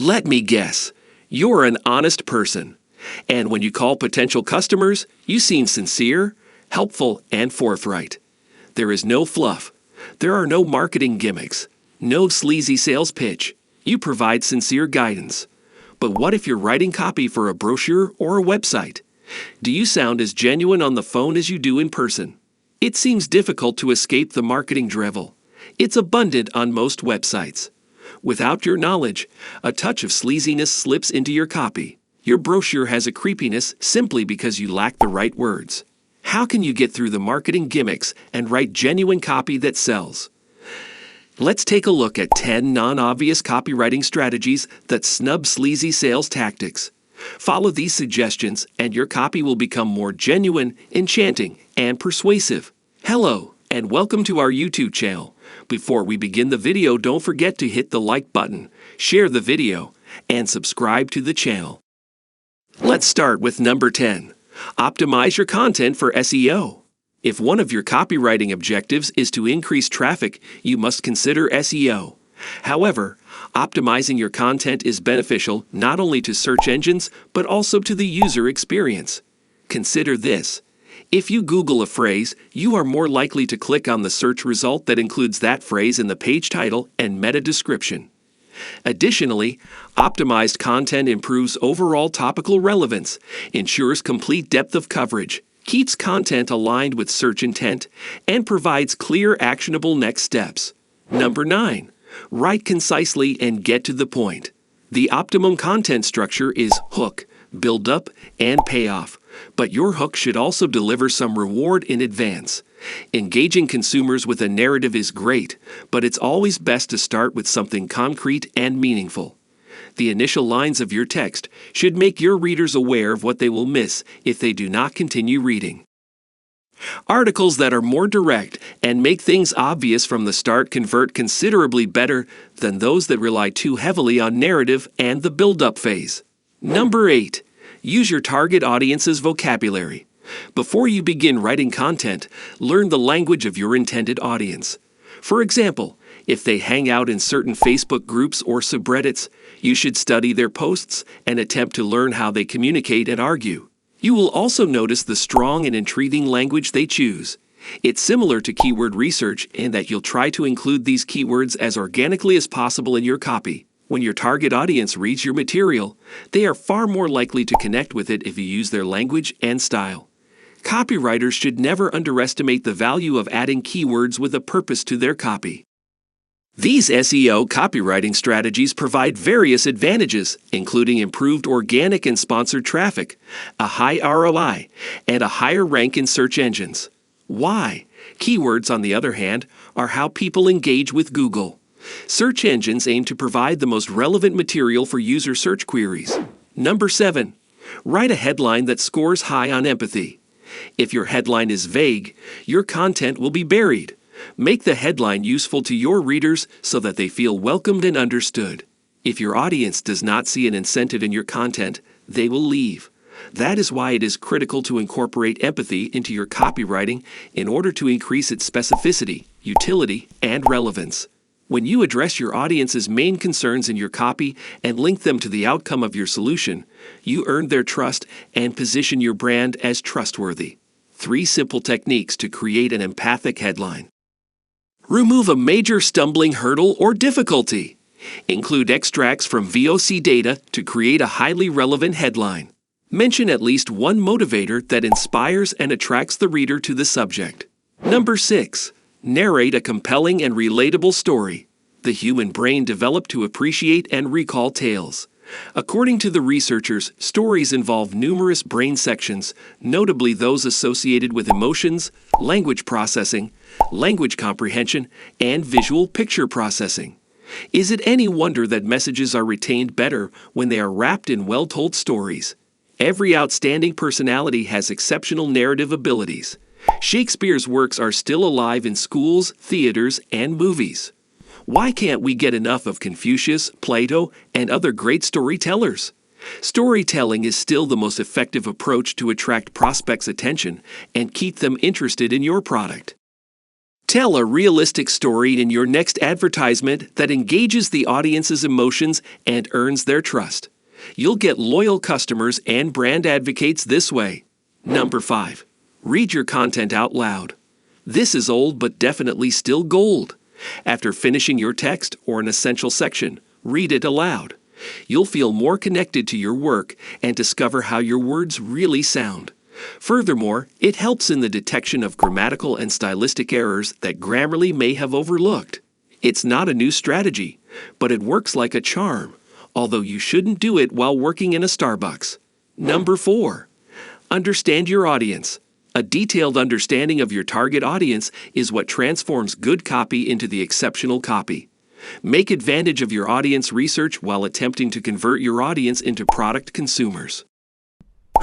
Let me guess. You're an honest person. And when you call potential customers, you seem sincere, helpful, and forthright. There is no fluff. There are no marketing gimmicks. No sleazy sales pitch. You provide sincere guidance. But what if you're writing copy for a brochure or a website? Do you sound as genuine on the phone as you do in person? It seems difficult to escape the marketing drivel. It's abundant on most websites. Without your knowledge, a touch of sleaziness slips into your copy. Your brochure has a creepiness simply because you lack the right words. How can you get through the marketing gimmicks and write genuine copy that sells? Let's take a look at 10 non-obvious copywriting strategies that snub sleazy sales tactics. Follow these suggestions and your copy will become more genuine, enchanting, and persuasive. Hello, and welcome to our YouTube channel. Before we begin the video, don't forget to hit the like button, share the video, and subscribe to the channel. Let's start with number 10. Optimize your content for SEO. If one of your copywriting objectives is to increase traffic, you must consider SEO. However, optimizing your content is beneficial not only to search engines, but also to the user experience. Consider this. If you Google a phrase, you are more likely to click on the search result that includes that phrase in the page title and meta description. Additionally, optimized content improves overall topical relevance, ensures complete depth of coverage, keeps content aligned with search intent, and provides clear, actionable next steps. Number 9. Write concisely and get to the point. The optimum content structure is hook, build up, and payoff, but your hook should also deliver some reward in advance. Engaging consumers with a narrative is great, but it's always best to start with something concrete and meaningful. The initial lines of your text should make your readers aware of what they will miss if they do not continue reading. Articles that are more direct and make things obvious from the start convert considerably better than those that rely too heavily on narrative and the build-up phase. Number 8. Use your target audience's vocabulary. Before you begin writing content, learn the language of your intended audience. For example, if they hang out in certain Facebook groups or subreddits, you should study their posts and attempt to learn how they communicate and argue. You will also notice the strong and intriguing language they choose. It's similar to keyword research in that you'll try to include these keywords as organically as possible in your copy. When your target audience reads your material, they are far more likely to connect with it if you use their language and style. Copywriters should never underestimate the value of adding keywords with a purpose to their copy. These SEO copywriting strategies provide various advantages, including improved organic and sponsored traffic, a high ROI, and a higher rank in search engines. Why? Keywords, on the other hand, are how people engage with Google. Search engines aim to provide the most relevant material for user search queries. Number 7. Write a headline that scores high on empathy. If your headline is vague, your content will be buried. Make the headline useful to your readers so that they feel welcomed and understood. If your audience does not see an incentive in your content, they will leave. That is why it is critical to incorporate empathy into your copywriting in order to increase its specificity, utility, and relevance. When you address your audience's main concerns in your copy and link them to the outcome of your solution, you earn their trust and position your brand as trustworthy. 3 simple techniques to create an empathic headline. Remove a major stumbling hurdle or difficulty. Include extracts from VOC data to create a highly relevant headline. Mention at least one motivator that inspires and attracts the reader to the subject. Number 6. Narrate a compelling and relatable story. The human brain developed to appreciate and recall tales. According to the researchers, stories involve numerous brain sections, notably those associated with emotions, language processing, language comprehension, and visual picture processing. Is it any wonder that messages are retained better when they are wrapped in well-told stories? Every outstanding personality has exceptional narrative abilities. Shakespeare's works are still alive in schools, theaters, and movies. Why can't we get enough of Confucius, Plato, and other great storytellers? Storytelling is still the most effective approach to attract prospects' attention and keep them interested in your product. Tell a realistic story in your next advertisement that engages the audience's emotions and earns their trust. You'll get loyal customers and brand advocates this way. Number 5. Read your content out loud. This is old but definitely still gold. After finishing your text or an essential section, read it aloud. You'll feel more connected to your work and discover how your words really sound. Furthermore, it helps in the detection of grammatical and stylistic errors that Grammarly may have overlooked. It's not a new strategy, but it works like a charm, although you shouldn't do it while working in a Starbucks. Number 4. Understand your audience. A detailed understanding of your target audience is what transforms good copy into the exceptional copy. Make advantage of your audience research while attempting to convert your audience into product consumers.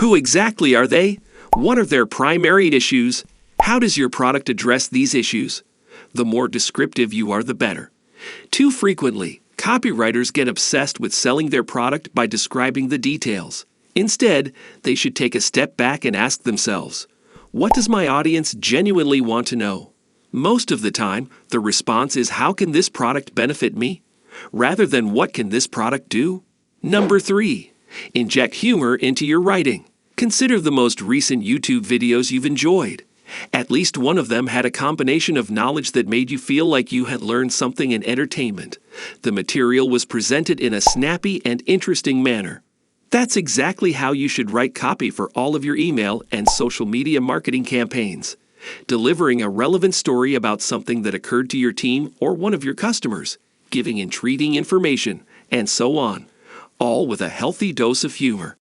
Who exactly are they? What are their primary issues? How does your product address these issues? The more descriptive you are, the better. Too frequently, copywriters get obsessed with selling their product by describing the details. Instead, they should take a step back and ask themselves, what does my audience genuinely want to know? Most of the time, the response is, how can this product benefit me? Rather than, what can this product do? Number 3. Inject humor into your writing. Consider the most recent YouTube videos you've enjoyed. At least one of them had a combination of knowledge that made you feel like you had learned something in entertainment. The material was presented in a snappy and interesting manner. That's exactly how you should write copy for all of your email and social media marketing campaigns. Delivering a relevant story about something that occurred to your team or one of your customers, giving intriguing information, and so on, all with a healthy dose of humor.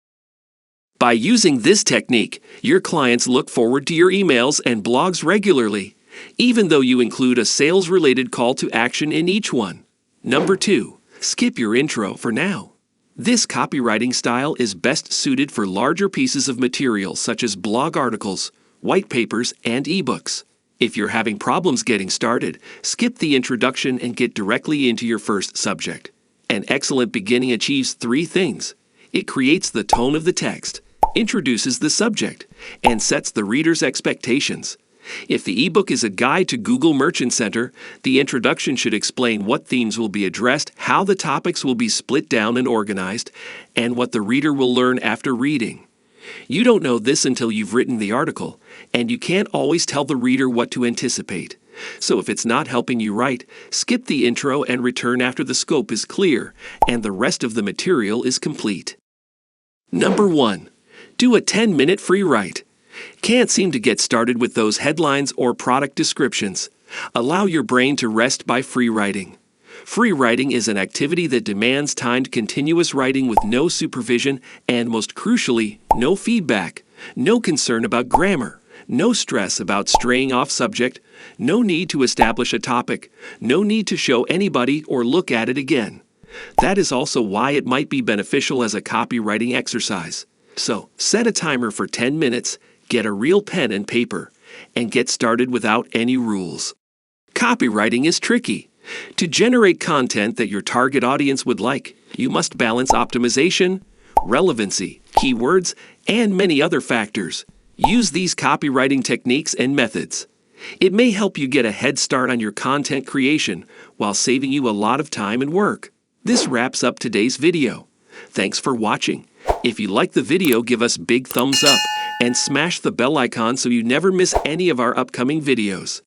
By using this technique, your clients look forward to your emails and blogs regularly, even though you include a sales-related call to action in each one. Number 2. Skip your intro for now. This copywriting style is best suited for larger pieces of material such as blog articles, white papers, and ebooks. If you're having problems getting started, skip the introduction and get directly into your first subject. An excellent beginning achieves 3 things. It creates the tone of the text, introduces the subject, and sets the reader's expectations. If the ebook is a guide to Google Merchant Center, the introduction should explain what themes will be addressed, how the topics will be split down and organized, and what the reader will learn after reading. You don't know this until you've written the article, and you can't always tell the reader what to anticipate. So if it's not helping you write, skip the intro and return after the scope is clear and the rest of the material is complete. Number 1. Do a 10-minute free write. Can't seem to get started with those headlines or product descriptions. Allow your brain to rest by free writing. Free writing is an activity that demands timed continuous writing with no supervision and, most crucially, no feedback, no concern about grammar, no stress about straying off subject, no need to establish a topic, no need to show anybody or look at it again. That is also why it might be beneficial as a copywriting exercise. So, set a timer for 10 minutes, get a real pen and paper, and get started without any rules. Copywriting is tricky. To generate content that your target audience would like, you must balance optimization, relevancy, keywords, and many other factors. Use these copywriting techniques and methods. It may help you get a head start on your content creation while saving you a lot of time and work. This wraps up today's video. Thanks for watching. If you like the video, give us big thumbs up and smash the bell icon so you never miss any of our upcoming videos.